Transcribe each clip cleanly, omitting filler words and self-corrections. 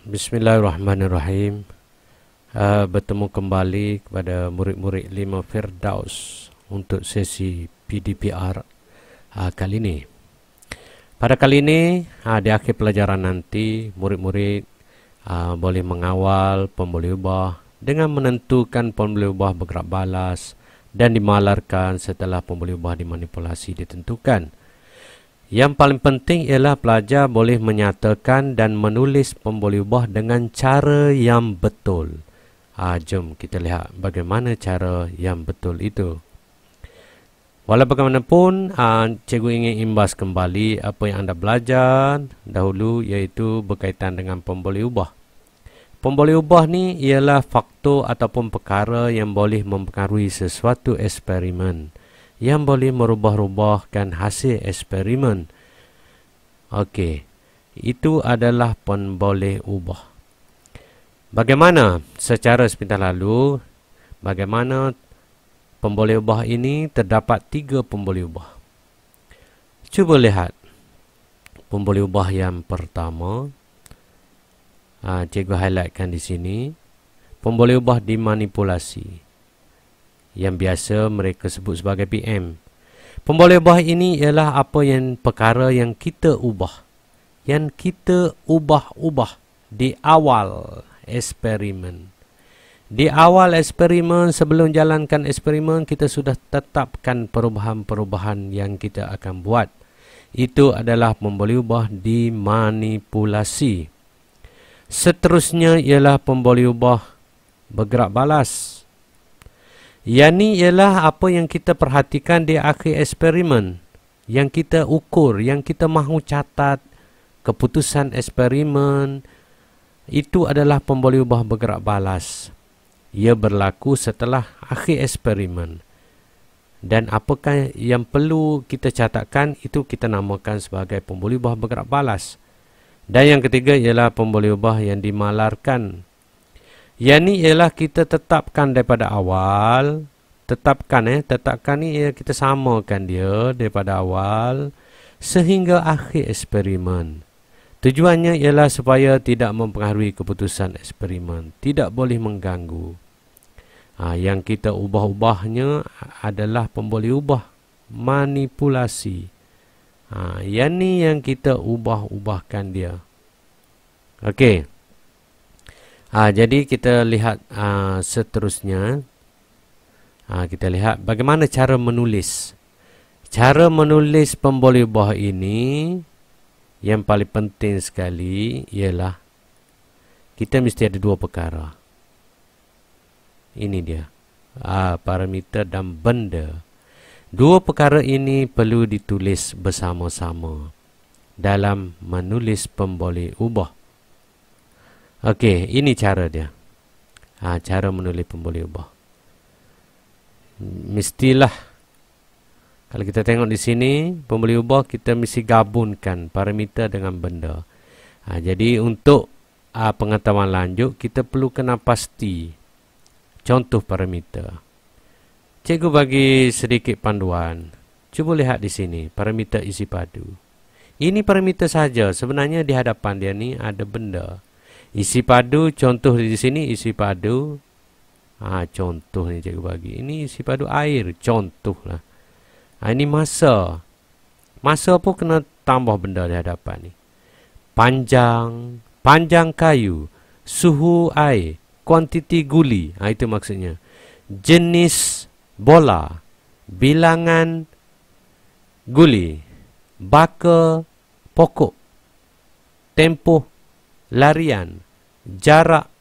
Bismillahirrahmanirrahim. Bertemu kembali kepada murid-murid 5 Firdaus untuk sesi PDPR kali ini. Pada kali ini, di akhir pelajaran nanti, murid-murid boleh mengawal pembuluh ubah dengan menentukan pembuluh ubah bergerak balas dan dimalarkan setelah pembuluh ubah dimanipulasi ditentukan. Yang paling penting ialah pelajar boleh menyatakan dan menulis pembuluh ubah dengan cara yang betul. Jom kita lihat bagaimana cara yang betul itu. Walau bagaimanapun, cikgu ingin imbas kembali apa yang anda belajar dahulu, iaitu berkaitan dengan pembuluh ubah. Pembuluh ubah ni ialah faktor ataupun perkara yang boleh mempengaruhi sesuatu eksperimen, yang boleh merubah-rubahkan hasil eksperimen. Okey, itu adalah pembuluh ubah. Bagaimana secara sepintas lalu, bagaimana pembuluh ubah ini? Terdapat 3 pembuluh ubah. Cuba lihat pembuluh ubah yang pertama. Cikgu highlightkan di sini. Pembuluh ubah dimanipulasi, yang biasa mereka sebut sebagai PM. Pembuluh ubah ini ialah perkara yang kita ubah. Yang kita ubah-ubah di awal eksperimen. Di awal eksperimen, sebelum jalankan eksperimen, kita sudah tetapkan perubahan-perubahan yang kita akan buat. Itu adalah pembuluh ubah dimanipulasi. Seterusnya ialah pembuluh ubah bergerak balas. Yang ni ialah apa yang kita perhatikan di akhir eksperimen, yang kita ukur, yang kita mahu catat keputusan eksperimen. Itu adalah pembuluh ubah bergerak balas. Ia berlaku setelah akhir eksperimen. Dan apakah yang perlu kita catatkan, itu kita namakan sebagai pembuluh ubah bergerak balas. Dan yang ketiga ialah pembuluh ubah yang dimalarkan. Yang ni ialah kita tetapkan daripada awal. Tetapkan ni ialah kita samakan dia daripada awal sehingga akhir eksperimen. Tujuannya ialah supaya tidak mempengaruhi keputusan eksperimen, tidak boleh mengganggu. Yang kita ubah-ubahnya adalah pembuluh ubah manipulasi. Yang ni yang kita ubah-ubahkan dia. Okey. Jadi kita lihat seterusnya. Kita lihat bagaimana cara menulis. Cara menulis pembuluh ubah ini, yang paling penting sekali ialah kita mesti ada 2 perkara. Ini dia. Parameter dan benda. 2 perkara ini perlu ditulis bersama-sama dalam menulis pembuluh ubah. Okey, ini cara dia. Cara menulis pembuluh ubah. Mestilah, kalau kita tengok di sini, pembuluh ubah kita mesti gabungkan parameter dengan benda. Jadi untuk pengetahuan lanjut, kita perlu kena pasti contoh parameter. Cikgu bagi sedikit panduan. Cuba lihat di sini, parameter isi padu. Ini parameter saja. Sebenarnya di hadapan dia ni ada benda. Isi padu, contoh di sini isi padu. Contoh ni cikgu bagi. Ini isi padu air, contohlah. Ini masa. Masa pun kena tambah benda di hadapan ni. Panjang kayu, suhu air, kuantiti guli. Itu maksudnya. Jenis bola, bilangan guli, baka pokok, tempoh larian, jarak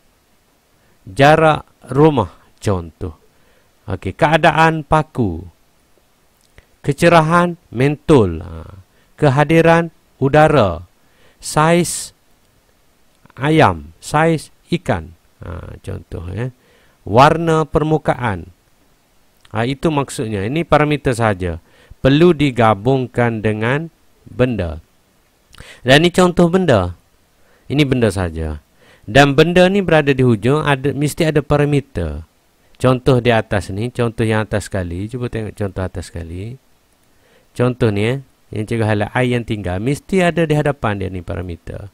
rumah, contoh. Okey, keadaan paku, kecerahan mentol, kehadiran udara, saiz ayam, saiz ikan, contoh. Warna permukaan. Itu maksudnya. Ini parameter saja. Perlu digabungkan dengan benda. Dan ini contoh benda. Ini benda saja. Dan benda ni berada di hujung, mesti ada parameter. Contoh di atas ni, contoh yang atas sekali. Cuba tengok contoh atas sekali. Contoh ni yang cikgu highlight, air yang tinggal. Mesti ada di hadapan dia ni parameter.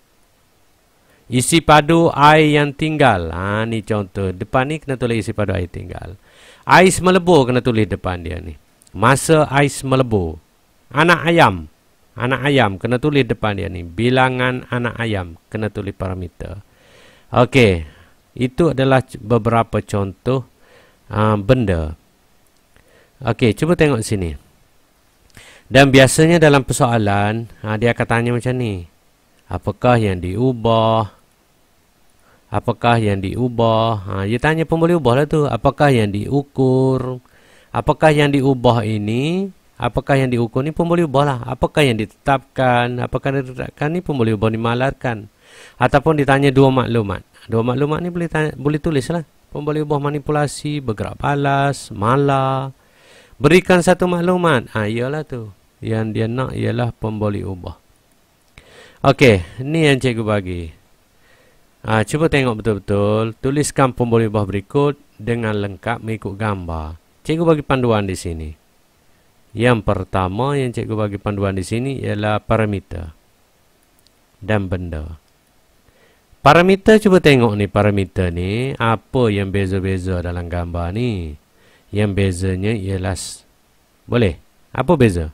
Isi padu air yang tinggal. Ni contoh. Depan ni kena tulis isi padu air tinggal. Ais melebur kena tulis depan dia ni. Masa ais melebur. Anak ayam. Anak ayam kena tulis depan dia ni. Bilangan anak ayam kena tulis parameter. Okey. Itu adalah beberapa contoh benda. Okey, cuba tengok sini. Dan biasanya dalam persoalan, dia akan tanya macam ni. Apakah yang diubah? Apakah yang diubah? Dia tanya pun boleh ubah lah tu. Apakah yang diukur? Apakah yang diubah ini? Apakah yang diukur ni pun boleh ubah lah. Apakah yang ditetapkan? Apakah yang ditetapkan ni pun boleh ubah, dimalarkan. Ataupun ditanya dua maklumat. Dua maklumat ni boleh tulis lah. Pun boleh ubah manipulasi, bergerak balas, malar. Berikan satu maklumat. Iyalah tu. Yang dia nak ialah pun boleh ubah. Okey, ni yang cikgu bagi. Cuba tengok betul-betul. Tuliskan pemboleh ubah berikut dengan lengkap mengikut gambar. Cikgu bagi panduan di sini. Yang pertama yang cikgu bagi panduan di sini ialah parameter dan benda. Parameter, cuba tengok ni parameter ni. Apa yang beza-beza dalam gambar ni? Yang bezanya ialah... Boleh? Apa beza?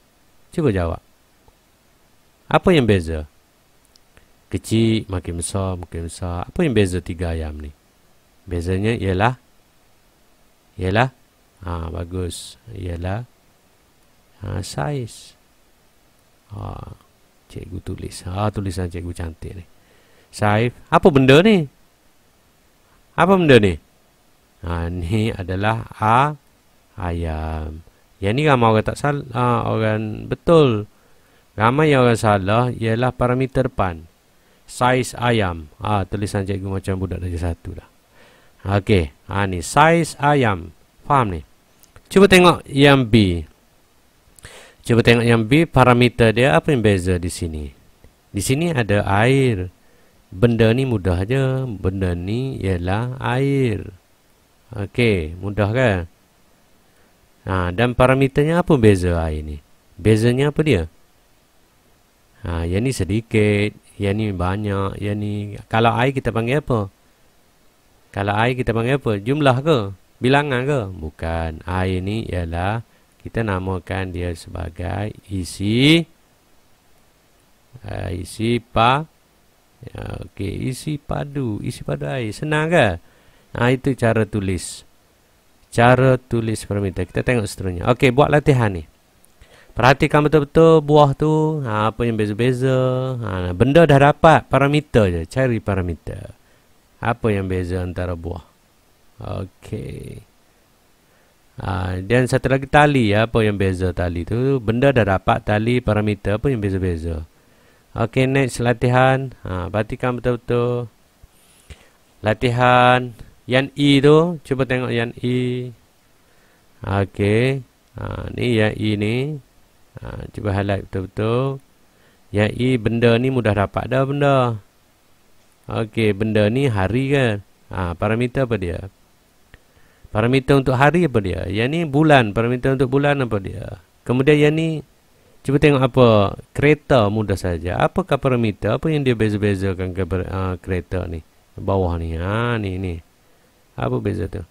Cuba jawab. Apa yang beza? Kecil, makin besar, makin besar. Apa yang beza tiga ayam ni? Bezanya ialah... bagus. Ialah... saiz. Cikgu tulis. Tulisan cikgu cantik ni. Saiz. Apa benda ni? Apa benda ni? Ni adalah ayam. Yang ni ramai orang tak salah. Orang betul. Ramai yang orang salah ialah parameter depan. Saiz ayam. Tulisan cikgu macam budak darjah 1 dah. Okey. Ni saiz ayam. Faham ni? Cuba tengok yang B. Cuba tengok yang B. Parameter dia apa yang beza di sini? Di sini ada air. Benda ni mudah je. Benda ni ialah air. Okey. Mudah kan? Dan parameternya apa beza air ni? Bezanya apa dia? Yang ni sedikit, yang ni banyak, yang ni... Kalau air kita panggil apa? Kalau air kita panggil apa? Jumlah ke? Bilangan ke? Bukan. Air ni ialah, kita namakan dia sebagai isi... isi padu. Isi padu air. Senang ke? Itu cara tulis. Cara tulis parameter. Kita tengok seterusnya. Okey, buat latihan ni. Perhatikan betul-betul buah tu. Apa yang beza-beza. Benda dah dapat. Parameter je. Cari parameter. Apa yang beza antara buah. Okey. Dan satu lagi tali. Apa yang beza tali tu. Benda dah dapat tali parameter. Apa yang beza-beza. Okey, next latihan. Perhatikan betul-betul. Latihan. Yang E tu. Cuba tengok yang E. Okey. Ni yang E ni. Cuba highlight betul-betul. Yang E, benda ni mudah dapat dah benda. Okey, benda ni hari kan. Parameter apa dia? Parameter untuk hari apa dia? Yang ni bulan. Parameter untuk bulan apa dia? Kemudian yang ni, cuba tengok apa? Kereta mudah saja. Apakah parameter? Apa yang dia beza-bezakan ke kereta ni? Bawah ni. Ni. Apa beza tu?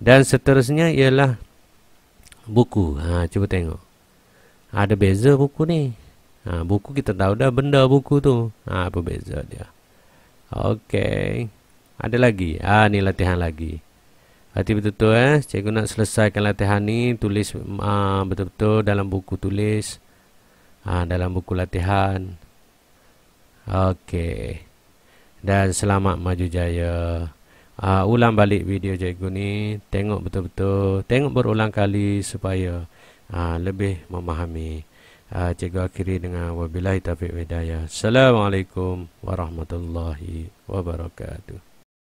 Dan seterusnya ialah buku. Cuba tengok. Ada beza buku ni. Buku kita tahu dah benda buku tu. Apa beza dia? Okey. Ada lagi. Ni latihan lagi. Hati betul-betul cikgu nak selesaikan latihan ni. Tulis betul-betul dalam buku tulis. Dalam buku latihan. Okey. Dan selamat maju jaya. Ulang balik video cikgu ni. Tengok betul-betul. Tengok berulang kali supaya lebih memahami. Cikgu akhiri dengan wabillahi taufiq wal hidayah. Assalamualaikum warahmatullahi wabarakatuh.